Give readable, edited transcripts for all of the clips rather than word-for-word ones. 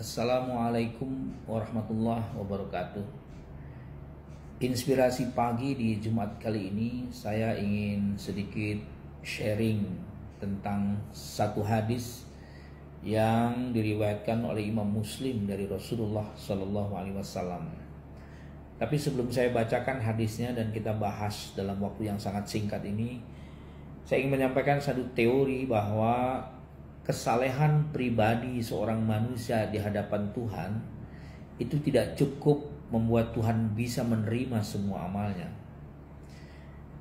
Assalamualaikum warahmatullahi wabarakatuh. Inspirasi pagi di Jumat kali ini saya ingin sedikit sharing tentang satu hadis yang diriwayatkan oleh Imam Muslim dari Rasulullah Shallallahu Alaihi Wasallam. Tapi sebelum saya bacakan hadisnya dan kita bahas dalam waktu yang sangat singkat ini, saya ingin menyampaikan satu teori bahwa kesalehan pribadi seorang manusia di hadapan Tuhan itu tidak cukup membuat Tuhan bisa menerima semua amalnya.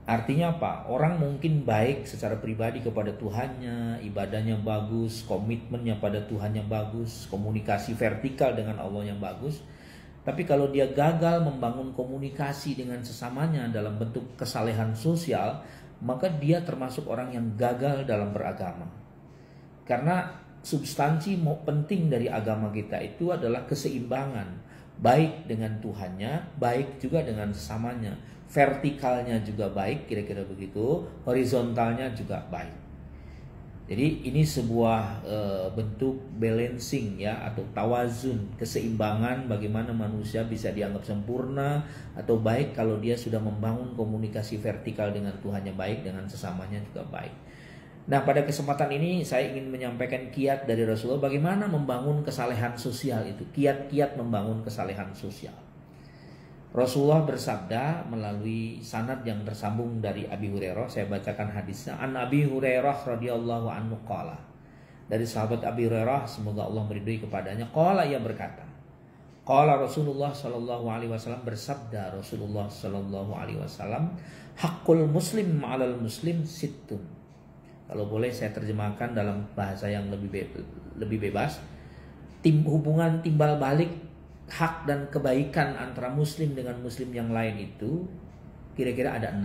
Artinya apa? Orang mungkin baik secara pribadi kepada Tuhannya, ibadahnya bagus, komitmennya pada Tuhannya bagus, komunikasi vertikal dengan Allah yang bagus. Tapi kalau dia gagal membangun komunikasi dengan sesamanya dalam bentuk kesalehan sosial, maka dia termasuk orang yang gagal dalam beragama. Karena substansi penting dari agama kita itu adalah keseimbangan, baik dengan Tuhannya, baik juga dengan sesamanya. Vertikalnya juga baik, kira-kira begitu, horizontalnya juga baik. Jadi ini sebuah bentuk balancing ya, atau tawazun, keseimbangan bagaimana manusia bisa dianggap sempurna atau baik kalau dia sudah membangun komunikasi vertikal dengan Tuhannya baik, dengan sesamanya juga baik. Nah, pada kesempatan ini saya ingin menyampaikan kiat dari Rasulullah bagaimana membangun kesalehan sosial itu, kiat-kiat membangun kesalehan sosial. Rasulullah bersabda melalui sanad yang tersambung dari Abi Hurairah, saya bacakan hadisnya. An Abi Hurairah radhiyallahu anhu qala. Dari sahabat Abi Hurairah, semoga Allah meridhai kepadanya, qala, ia berkata, qala Rasulullah sallallahu alaihi wasallam, bersabda Rasulullah sallallahu alaihi wasallam, haqqul muslim 'alal muslim sittun. Kalau boleh saya terjemahkan dalam bahasa yang lebih bebas. Hubungan timbal balik hak dan kebaikan antara muslim dengan muslim yang lain itu kira-kira ada 6.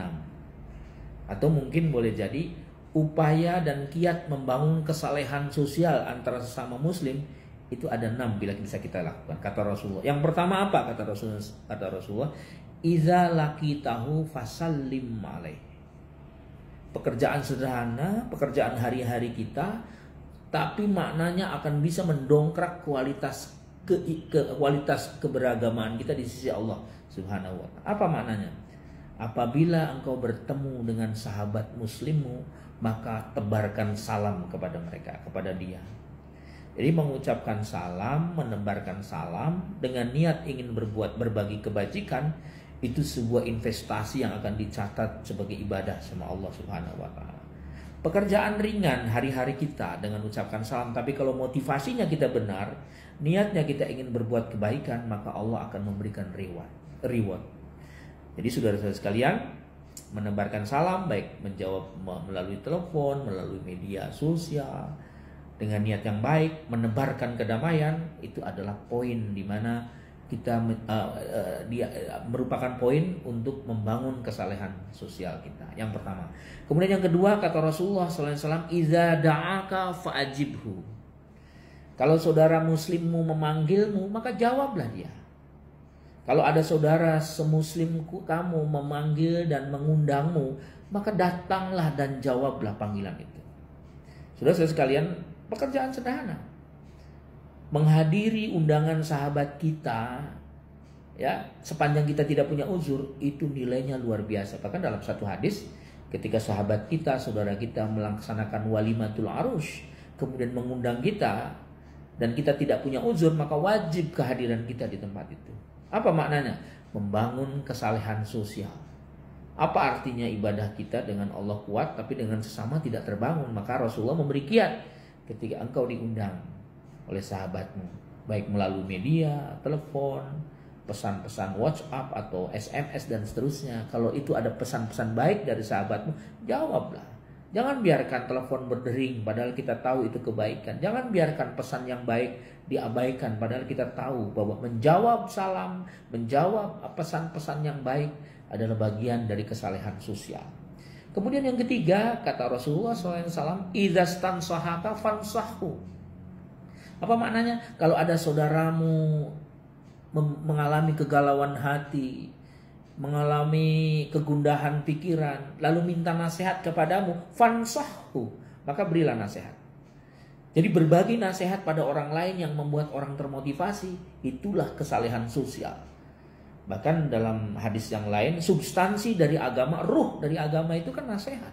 Atau mungkin boleh jadi upaya dan kiat membangun kesalehan sosial antara sesama muslim itu ada 6 bila bisa kita lakukan. Kata Rasulullah. Yang pertama apa kata Rasulullah? Iza laqitahu fasallim alaih. Pekerjaan sederhana, pekerjaan hari-hari kita, tapi maknanya akan bisa mendongkrak kualitas keberagamaan kita di sisi Allah Subhanahu wa ta'ala. Apa maknanya? Apabila engkau bertemu dengan sahabat muslimmu, maka tebarkan salam kepada mereka, kepada dia. Jadi mengucapkan salam, menebarkan salam dengan niat ingin berbagi kebajikan, itu sebuah investasi yang akan dicatat sebagai ibadah sama Allah Subhanahu wa ta'ala. Pekerjaan ringan hari-hari kita dengan ucapkan salam, tapi kalau motivasinya kita benar, niatnya kita ingin berbuat kebaikan, maka Allah akan memberikan reward. Jadi saudara-saudara sekalian, menebarkan salam baik menjawab melalui telepon, melalui media sosial dengan niat yang baik, menebarkan kedamaian, itu adalah poin di mana kita merupakan poin untuk membangun kesalehan sosial kita. Yang pertama. Kemudian yang kedua, kata Rasulullah SAW, iza da'aka fa'ajibhu. Kalau saudara muslimmu memanggilmu, maka jawablah dia. Kalau ada saudara semuslimku kamu memanggil dan mengundangmu, maka datanglah dan jawablah panggilan itu. Saudara-saudara sekalian, pekerjaan sederhana. Menghadiri undangan sahabat kita, ya, sepanjang kita tidak punya uzur, itu nilainya luar biasa. Bahkan dalam satu hadis, ketika sahabat kita, saudara kita melaksanakan walimatul arush, kemudian mengundang kita, dan kita tidak punya uzur, maka wajib kehadiran kita di tempat itu. Apa maknanya? Membangun kesalehan sosial. Apa artinya ibadah kita dengan Allah kuat, tapi dengan sesama tidak terbangun? Maka Rasulullah memberi kiat ketika engkau diundang oleh sahabatmu, baik melalui media, telepon, pesan-pesan WhatsApp atau SMS dan seterusnya. Kalau itu ada pesan-pesan baik dari sahabatmu, jawablah. Jangan biarkan telepon berdering padahal kita tahu itu kebaikan. Jangan biarkan pesan yang baik diabaikan padahal kita tahu bahwa menjawab salam, menjawab pesan-pesan yang baik adalah bagian dari kesalehan sosial. Kemudian yang ketiga, kata Rasulullah SAW, idza stansahaka fansahhu. Apa maknanya? Kalau ada saudaramu mengalami kegalauan hati, mengalami kegundahan pikiran, lalu minta nasihat kepadamu, fansahhu, maka berilah nasihat. Jadi berbagi nasihat pada orang lain yang membuat orang termotivasi, itulah kesalehan sosial. Bahkan dalam hadis yang lain, substansi dari agama, ruh dari agama itu kan nasihat.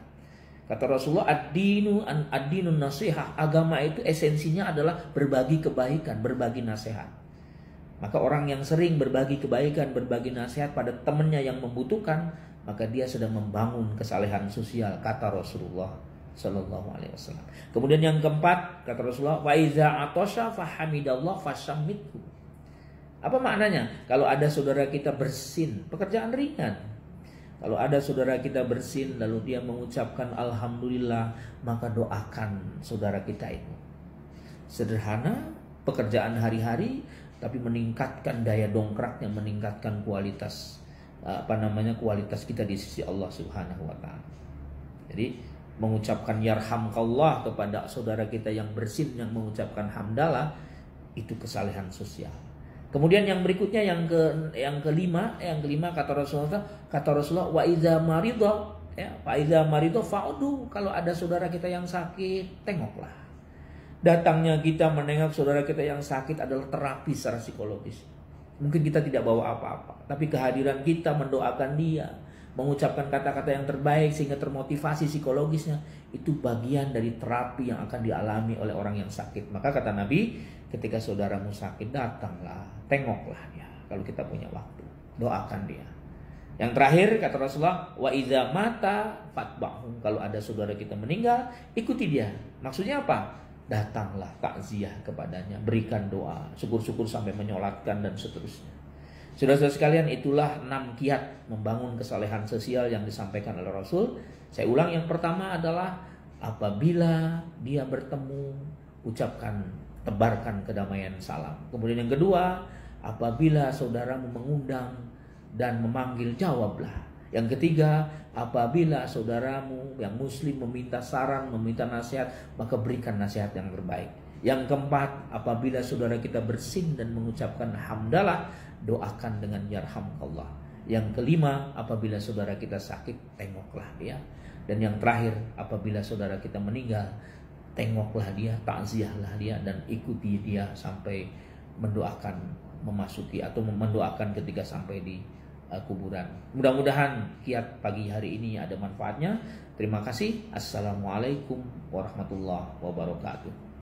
Kata Rasulullah, ad-dinun nasihah. Agama itu esensinya adalah berbagi kebaikan, berbagi nasihat. Maka orang yang sering berbagi kebaikan, berbagi nasihat pada temannya yang membutuhkan, maka dia sedang membangun kesalehan sosial, kata Rasulullah Sallallahu Alaihi Wasallam. Kemudian yang keempat, kata Rasulullah, wa iza atosha fahamidallah fashammithu. Apa maknanya? Kalau ada saudara kita bersin, pekerjaan ringan. Kalau ada saudara kita bersin lalu dia mengucapkan alhamdulillah, maka doakan saudara kita itu. Sederhana, pekerjaan hari-hari, tapi meningkatkan daya dongkraknya, meningkatkan kualitas kualitas kita di sisi Allah Subhanahu wa taala. Jadi mengucapkan yarhamkallah kepada saudara kita yang bersin, yang mengucapkan hamdalah, itu kesalehan sosial. Kemudian yang berikutnya yang kelima kata Rasulullah wa idza marido fa'udu. Kalau ada saudara kita yang sakit, tengoklah. Datangnya kita menengok saudara kita yang sakit adalah terapi secara psikologis. Mungkin kita tidak bawa apa-apa, tapi kehadiran kita mendoakan dia, mengucapkan kata-kata yang terbaik sehingga termotivasi psikologisnya, itu bagian dari terapi yang akan dialami oleh orang yang sakit. Maka kata Nabi, ketika saudaramu sakit, datanglah, tengoklah dia. Kalau kita punya waktu, doakan dia. Yang terakhir kata Rasulullah, wa iza mata fatba'hu. Kalau ada saudara kita meninggal, ikuti dia. Maksudnya apa? Datanglah, takziah kepadanya, berikan doa, syukur-syukur sampai menyolatkan dan seterusnya. Saudara-saudara sekalian, itulah 6 kiat membangun kesalehan sosial yang disampaikan oleh Rasul. Saya ulang, yang pertama adalah apabila dia bertemu, ucapkan, tebarkan kedamaian, salam. Kemudian yang kedua, apabila saudaramu mengundang dan memanggil, jawablah. Yang ketiga, apabila saudaramu yang muslim meminta saran, meminta nasihat, maka berikan nasihat yang terbaik. Yang keempat, apabila saudara kita bersin dan mengucapkan hamdalah, doakan dengan yarhamkallah. Yang kelima, apabila saudara kita sakit, tengoklah dia. Dan yang terakhir, apabila saudara kita meninggal, tengoklah dia, takziahlah dia, dan ikuti dia sampai mendoakan memasuki atau mendoakan ketika sampai di kuburan. Mudah-mudahan kiat pagi hari ini ada manfaatnya. Terima kasih. Assalamualaikum warahmatullahi wabarakatuh.